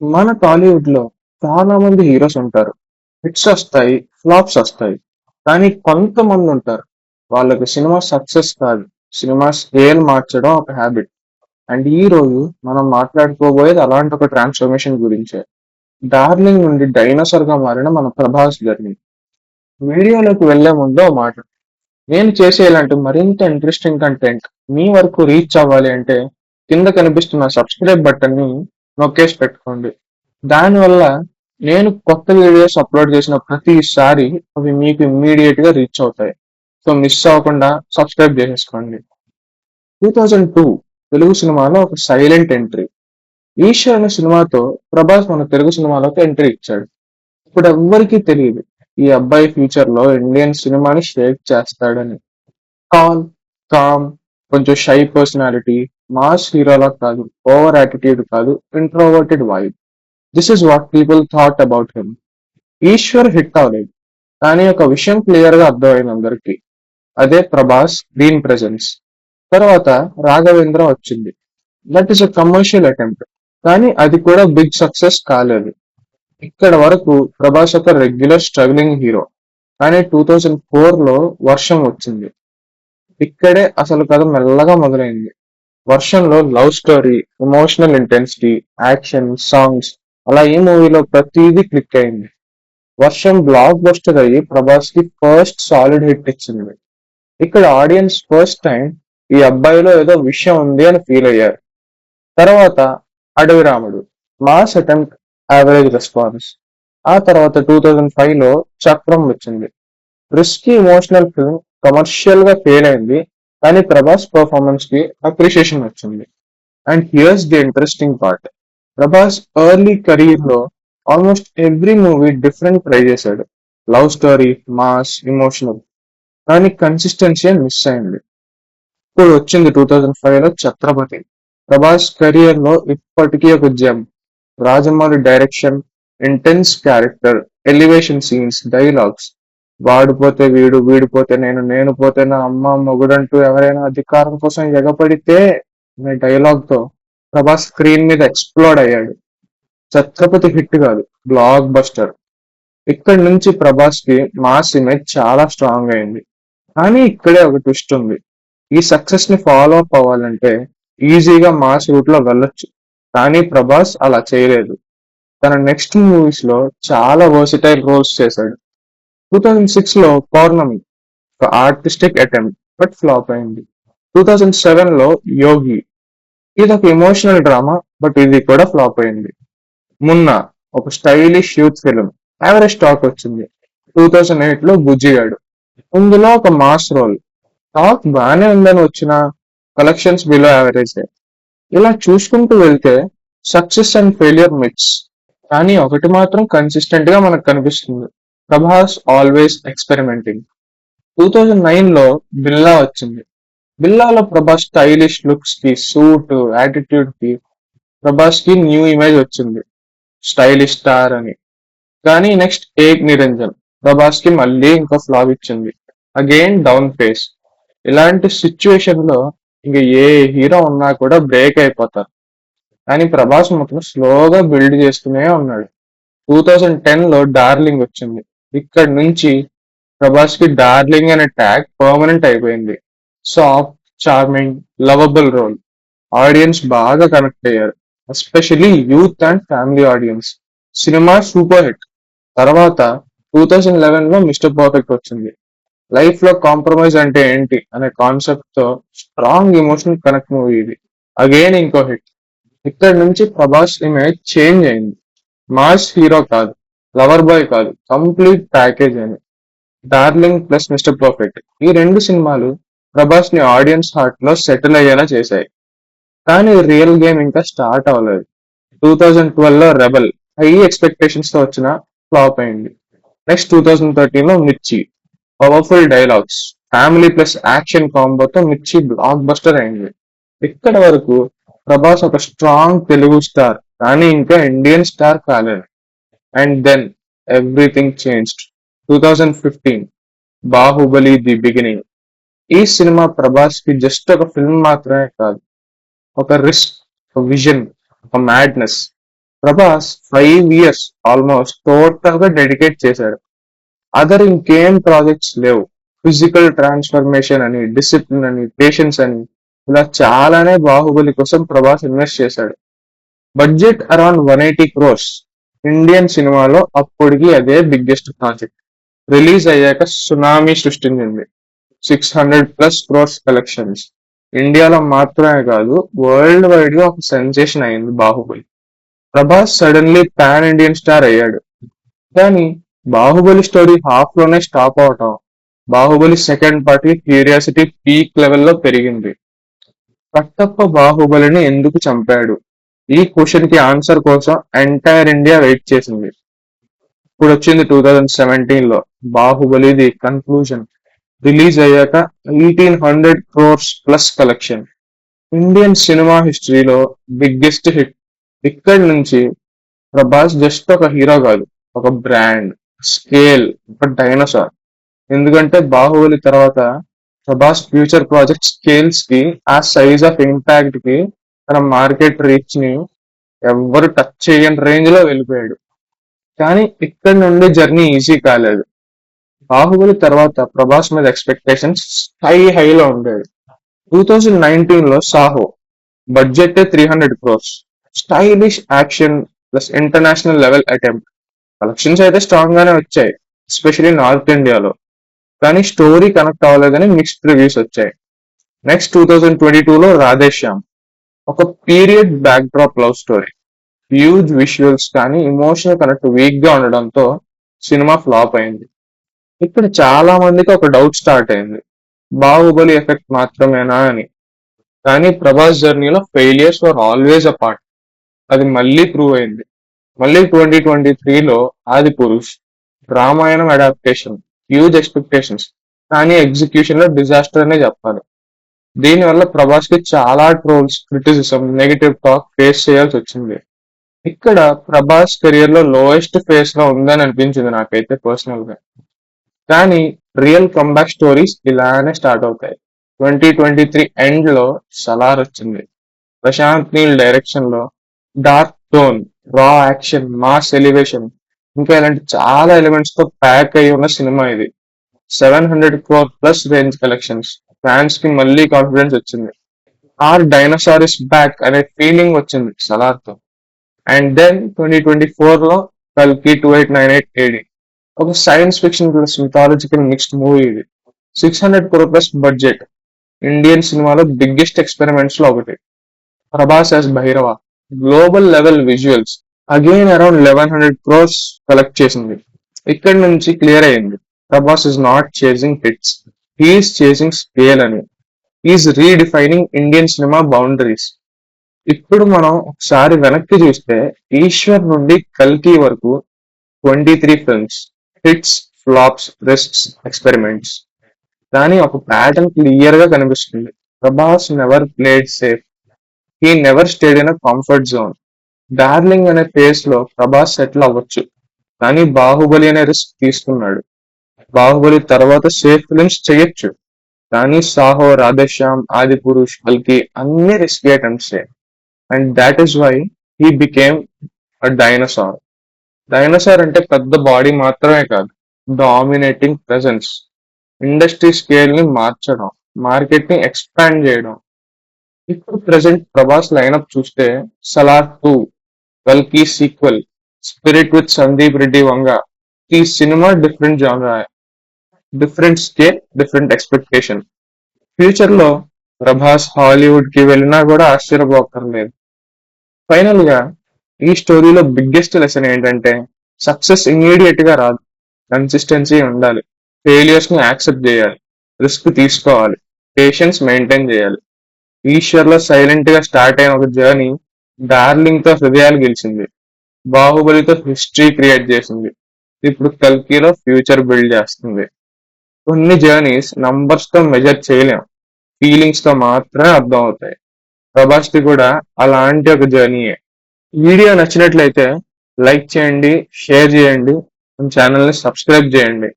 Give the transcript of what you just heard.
మన టాలీవుడ్ లో చాలా మంది హీరోస్ ఉంటారు. హిట్స్ వస్తాయి, ఫ్లాప్స్ వస్తాయి. కానీ కొంతమంది ఉంటారు. వాళ్ళకి సినిమా సక్సెస్ కాదు, సినిమా స్కేల్ మార్చడం ఒక హ్యాబిట్. అండ్ ఈ రోజు మనం మాట్లాడుకోబోయేది అలాంటి ఒక ట్రాన్స్ఫర్మేషన్ గురించే. డార్లింగ్ నుండి డైనోసార్ గా మారిన మన ప్రభాస్ జర్నీ. వీడియోలోకి వెళ్లే ముందు ఓ మాట. నేను చేసే ఇలాంటి మరింత ఇంట్రెస్టింగ్ కంటెంట్ మీ వరకు రీచ్ అవ్వాలి అంటే కింద కనిపిస్తున్న సబ్స్క్రైబ్ బటన్ ని నొక్కేసి పెట్టుకోండి. దానివల్ల నేను కొత్త వీడియోస్ అప్లోడ్ చేసిన ప్రతిసారి అవి మీకు ఇమ్మీడియట్ గా రీచ్ అవుతాయి. సో మిస్ అవ్వకుండా సబ్స్క్రైబ్ చేసేసుకోండి. 2002 తెలుగు సినిమాలో ఒక సైలెంట్ ఎంట్రీ. ఈశ్వర్ అనే సినిమాతో ప్రభాస్ మన తెలుగు సినిమాలోకి ఎంట్రీ ఇచ్చాడు. ఇప్పుడు ఎవ్వరికీ తెలియదు ఈ అబ్బాయి ఫ్యూచర్ లో ఇండియన్ సినిమాని షేక్ చేస్తాడని. కాల్, కామ్, కొంచెం షై పర్సనాలిటీ, మాస్ హీరోలా కాదు, ఓవర్ యాటిట్యూడ్ కాదు, introverted vibe. This is what people thought about him. Eeshwar hit అవ్వలేదు, కానీ ఒక విషయం క్లియర్ గా అర్థమైంది అందరికి. అదే ప్రభాస్ స్క్రీన్ ప్రెజెన్స్. తర్వాత రాఘవేంద్ర వచ్చింది. That is a commercial attempt, కానీ అది కూడా బిగ్ సక్సెస్ కాలేదు. ఇక్కడ వరకు ప్రభాస్ ఒక రెగ్యులర్ స్ట్రగ్లింగ్ హీరో. కానీ 2004 లో వర్షం వచ్చింది. ఇక్కడే అసలు కథ మెల్లగా మొదలైంది. వర్షంలో love story, emotional intensity, action, songs, అలా ఈ మూవీలో ప్రతిదీ క్లిక్ అయింది. వర్షం బ్లాక్ బస్టర్ అయ్యి ప్రభాస్ కి ఫస్ట్ సాలిడ్ హిట్ ఇచ్చింది. ఇక్కడ ఆడియన్స్ ఫస్ట్ టైం ఈ అబ్బాయిలో ఏదో విషయం ఉంది అని ఫీల్ అయ్యారు. తర్వాత అడవి రాముడు, మాస్ అటెంప్ట్, యావరేజ్ రెస్పాన్స్. ఆ తర్వాత 2005 లో చక్రం వచ్చింది. రిస్కీ ఎమోషనల్ ఫిల్మ్, కమర్షియల్ గా ఫెయిల్ అయింది, కానీ ప్రభాస్ పర్ఫార్మెన్స్ కి అప్రిషియేషన్ వచ్చింది. And here's the interesting part. Prabhas early career లో almost every movie different try చేశాడు. లవ్ స్టోరీ, మాస్, ఇమోషనల్, కానీ కన్సిస్టెన్సీ మిస్ అయింది. ఇప్పుడు వచ్చింది 2005 లో ఛత్రపతి. ప్రభాస్ కెరియర్ లో ఇప్పటికీ ఒక gem. Rajamouli direction, intense character, elevation scenes, dialogues. వాడిపోతే వీడు, వీడిపోతే నేను, నేను పోతే నా అమ్మ మొగుడంటూ ఎవరైనా అధికారం కోసం ఎగపడితే అనే డైలాగ్ తో ప్రభాస్ స్క్రీన్ మీద ఎక్స్ప్లోడ్ అయ్యాడు. ఛత్రపతి హిట్ కాదు, బ్లాక్ బస్టర్. ఇక్కడి నుంచి ప్రభాస్ కి మాస్ ఇమేజ్ చాలా స్ట్రాంగ్ అయింది. కానీ ఇక్కడే ఒక ట్విస్ట్ ఉంది. ఈ సక్సెస్ ని ఫాలో అప్ అవ్వాలంటే ఈజీగా మాస్ రూట్ లో వెళ్ళొచ్చు, కానీ ప్రభాస్ అలా చేయలేదు. తన నెక్స్ట్ మూవీస్ లో చాలా వర్సిటైల్ రోల్స్ చేశాడు. 2006 లో పౌర్ణమి, ఒక ఆర్టిస్టిక్ అటెంప్ట్, బట్ ఫ్లాప్ అయింది. 2007 లో యోగి, ఇది ఒక ఎమోషనల్ డ్రామా, బట్ ఇది కూడా ఫ్లాప్ అయింది. మున్నా, ఒక stylish youth film, average talk వచ్చింది. 2008 లో బుజ్జిగాడు, ఇందులో ఒక మాస్ రోల్, టాక్ బానే ఉందని వచ్చిన కలెక్షన్స్ బిలో యావరేజ్. ఇలా చూసుకుంటూ వెళ్తే సక్సెస్ అండ్ ఫెయిలియర్ మిక్స్. కానీ ఒకటి మాత్రం కన్సిస్టెంట్ గా మనకు కనిపిస్తుంది. Prabhas always experimenting. 2009 లో బిల్లా వచ్చింది. బిల్లాలో ప్రభాస్ స్టైలిష్ లుక్స్ కి, సూట్, యాటిట్యూడ్ కి ప్రభాస్ కి న్యూ ఇమేజ్ వచ్చింది, స్టైలిష్ స్టార్ అని. కానీ నెక్స్ట్ ఏక్ నిరంజన్ ప్రభాస్ కి మళ్ళీ ఇంకో ఫ్లాప్ ఇచ్చింది, అగైన్ డౌన్ ఫేస్. ఇలాంటి సిచ్యువేషన్ లో ఇంక ఏ హీరో ఉన్నా కూడా బ్రేక్ అయిపోతారు. కానీ ప్రభాస్ మాత్రం స్లోగా బిల్డ్ చేస్తూనే ఉన్నాడు. 2010 లో డార్లింగ్ వచ్చింది. ఇక్కడ నుంచి ప్రభాస్ కి డార్లింగ్ అనే ట్యాగ్ పర్మనెంట్ అయిపోయింది. Soft, charming, lovable role. Audience బాగా కనెక్ట్ అయ్యారు, especially youth and family audience. సినిమా సూపర్ హిట్. తర్వాత 2011 లో మిస్టర్ పర్ఫెక్ట్ వచ్చింది. లైఫ్ లో కాంప్రమైజ్ అంటే ఏంటి అనే కాన్సెప్ట్ తో స్ట్రాంగ్ ఎమోషనల్ కనెక్ట్ మూవీ ఇది. అగైన్ ఇంకో హిట్. ఇక్కడ నుంచి ప్రభాస్ ఇమేజ్ చేంజ్ అయింది. మాస్ హీరో కాదు, లవర్ బాయ్ కాదు, కంప్లీట్ ప్యాకేజ్ అని. డార్లింగ్ ప్లస్ మిస్టర్ పర్ఫెక్ట్, ఈ రెండు సినిమాలు ప్రభాస్ ని ఆడియన్స్ హార్ట్ లో సెటిల్ అయ్యేలా చేశాయి. కానీ రియల్ గేమ్ ఇంకా స్టార్ట్ అవ్వలేదు. 2012 లో రెబల్, హై ఎక్స్పెక్టేషన్స్ తో వచ్చిన ఫ్లాప్ అయింది. నెక్స్ట్ 2013 లో Mirchi, powerful dialogues, family plus action కాంబోతో మిర్చి బ్లాక్ బస్టర్ అయింది. ఇక్కడ వరకు ప్రభాస్ ఒక స్ట్రాంగ్ తెలుగు స్టార్, కానీ ఇంకా ఇండియన్ స్టార్ కాలేదు. And then everything changed. 2015 Baahubali The Beginning. ఈ సినిమా ప్రభాస్ కి జస్ట్ ఒక ఫిల్మ్ మాత్రమే కాదు, ఒక రిస్క్, ఒక విజన్, ఒక madness. Prabhas 5 years almost total గా డెడికేట్ చేశాడు. అదర్ ఇంకేం ప్రాజెక్ట్స్ లేవు. ఫిజికల్ ట్రాన్స్ఫర్మేషన్ అని, డిసిప్లిన్ అని, పేషెన్స్ అని ఇలా చాలానే బాహుబలి కోసం ప్రభాస్ ఇన్వెస్ట్ చేశాడు. Budget around 180 crores. ఇండియన్ సినిమాలో అప్పటికి అదే బిగ్గెస్ట్ ప్రాజెక్ట్. రిలీజ్ అయ్యాక సునామీ సృష్టించింది. 600+ crores కలెక్షన్స్. ఇండియాలో మాత్రమే కాదు, వరల్డ్ వైడ్ గా ఒక సెన్సేషన్ అయింది Baahubali. Prabhas suddenly pan Indian star అయ్యాడు. కానీ బాహుబలి స్టోరీ హాఫ్ లోనే స్టాప్ అవటం, బాహుబలి సెకండ్ పార్ట్ కి క్యూరియాసిటీ పీక్ లెవెల్లో పెరిగింది. కట్టప్ప బాహుబలిని ఎందుకు చంపాడు? ఈ క్వశ్చన్ కి ఆన్సర్ కోసం ఎంటైర్ ఇండియా వెయిట్ చేసింది. ఇప్పుడు వచ్చింది 2017లో బాహుబలి ది కన్క్లూజన్. రిలీజ్ అయ్యాక 1800 crores+ కలెక్షన్. ఇండియన్ సినిమా హిస్టరీలో బిగ్గెస్ట్ హిట్. ఇక్కడి నుంచి ప్రభాస్ జస్ట్ ఒక హీరో కాదు, ఒక బ్రాండ్, స్కేల్, ఒక డైనోసార్. ఎందుకంటే బాహుబలి తర్వాత ప్రభాస్ ఫ్యూచర్ ప్రాజెక్ట్ స్కేల్స్ కి, ఆ సైజ్ ఆఫ్ ఇంపాక్ట్ కి, తన మార్కెట్ రీచ్ ని ఎవ్వరు టచ్ చేయని రేంజ్ లో వెళ్ళిపోయాడు. కానీ ఇక్కడి నుండి జర్నీ ఈజీ కాలేదు. బాహుబలి తర్వాత ప్రభాస్ మీద ఎక్స్పెక్టేషన్స్ హైలో ఉండేవి. 2019లో Saaho, budget 300 crores, stylish action plus international level attempt. Collections అయితే స్ట్రాంగ్ గానే వచ్చాయి, ఎస్పెషలీ నార్త్ ఇండియాలో. కానీ స్టోరీ కనెక్ట్ అవ్వలేదని మిక్స్డ్ రివ్యూస్ వచ్చాయి. నెక్స్ట్ 2022లో రాధేశ్యామ్, ఒక period backdrop love story. Huge visuals కానీ ఎమోషనల్ కనెక్ట్ వీక్ గా ఉండడంతో సినిమా ఫ్లాప్ అయింది. ఇక్కడ చాలా మందికి ఒక డౌట్ స్టార్ట్ అయింది, బాహుబలి ఎఫెక్ట్ మాత్రమేనా అని. కానీ ప్రభాస్ జర్నీలో failures were always a part. అది మళ్ళీ ప్రూవ్ అయింది. మళ్ళీ 2023లో ఆది పురుష్, రామాయణం అడాప్టేషన్, హ్యూజ్ ఎక్స్పెక్టేషన్స్, కానీ ఎగ్జిక్యూషన్ లో డిజాస్టర్ అనే చెప్పాలి. దీనివల్ల ప్రభాస్ కి చాలా trolls, criticism, negative talk face చేయాల్సి వచ్చింది. ఇక్కడ ప్రభాస్ కెరియర్ లో లోయెస్ట్ ఫేస్ లో ఉందని అనిపించింది నాకైతే పర్సనల్ గా. కానీ రియల్ కంబ్యాక్ స్టోరీస్ ఇలానే స్టార్ట్ అవుతాయి. 2023 ఎండ్ లో సలార్ వచ్చింది. ప్రశాంత్ నీల్ డైరెక్షన్ లో డార్క్ టోన్, రా యాక్షన్, మాస్ ఎలివేషన్, ఇంకా ఇలాంటి చాలా ఎలిమెంట్స్ తో ప్యాక్ అయి ఉన్న సినిమా ఇది. 700 crore+ రేంజ్ కలెక్షన్స్. ఫ్యాన్స్ కి మళ్ళీ కాన్ఫిడెన్స్ వచ్చింది. ఆర్ డైనోసార్ ఇస్ బ్యాక్ అనే ఫీలింగ్ వచ్చింది సలార్ తో. అండ్ దెన్ 2024లో కల్కి 2898 AD, ఒక science fiction plus mythological mixed movie ఇది. 600 crore+ బడ్జెట్. ఇండియన్ సినిమాలో బిగ్గెస్ట్ ఎక్స్పెరిమెంట్స్ లో ఒకటి. Prabhas as Bhairava, global level visuals, again around 1100 crores collect చేసింది. ఇక్కడి నుంచి క్లియర్ అయింది, Prabhas is not chasing hits, he's chasing scale అని. Is redefining Indian cinema boundaries. ఇప్పుడు మనం ఒకసారి వెనక్కి చూస్తే, ఈశ్వర్ నుండి కల్కి వరకు 23 films, hits, flops, risks, experiments. కానీ ఒక ప్యాటర్న్ క్లియర్ గా కనిపిస్తుంది. Prabhas never played safe, he never stayed in a comfort zone. Darling అనే ఫేస్ లో ప్రభాస్ సెటిల్ అవ్వచ్చు, కానీ బాహుబలి అనే రిస్క్ తీసుకున్నాడు. బాహుబలి తర్వాత సేఫ్ ఫిల్మ్స్ చేయొచ్చు, కానీ సాహో, రాధేశ్యామ్, ఆది పురుష్, కల్కి అన్ని risky attempts. And that is why he became a dinosaur. Dinosaur అంటే పెద్ద బాడీ మాత్రమే కాదు, డామినేటింగ్ ప్రెసెన్స్, ఇండస్ట్రీ స్కేల్ ని మార్చడం, మార్కెట్ ని ఎక్స్పాండ్ చేయడం. ఇప్పుడు ప్రెసెంట్ ప్రభాస్ లైనప్ చూస్తే, సలార్ 2, కల్కి sequel, Spirit with Sandeep Reddy Vanga. ఈ సినిమా డిఫరెంట్ జానరా, different scale, different expectation. Future లో ప్రభాస్ హాలీవుడ్ కి వెళ్ళినా కూడా ఆశ్చర్యపోకర్లేదు. ఫైనల్ గా ఈ స్టోరీలో బిగ్గెస్ట్ లెసన్ ఏంటంటే, సక్సెస్ ఇమ్మీడియట్ గా రాదు, కన్సిస్టెన్సీ ఉండాలి, ఫెయిలియర్స్ ని యాక్సెప్ట్ చేయాలి, రిస్క్ తీసుకోవాలి, పేషెన్స్ మెయింటైన్ చేయాలి. ఈశ్వర్ లో సైలెంట్ గా స్టార్ట్ అయిన ఒక జర్నీ డార్లింగ్ తో హృదయాలు గెలిచింది, బాహుబలితో హిస్టరీ క్రియేట్ చేసింది, ఇప్పుడు కల్కిలో ఫ్యూచర్ బిల్డ్ చేస్తుంది. కొన్ని జర్నీస్ నంబర్స్ తో మెజర్ చేయలేం, ఫీలింగ్స్ తో మాత్రమే అర్థం అవుతాయి. ప్రభాస్ ది కూడా అలాంటి ఒక జర్నీయే. వీడియో నచ్చినట్లయితే లైక్ చేయండి, షేర్ చేయండి, మన ఛానల్ ని సబ్స్క్రైబ్ చేయండి.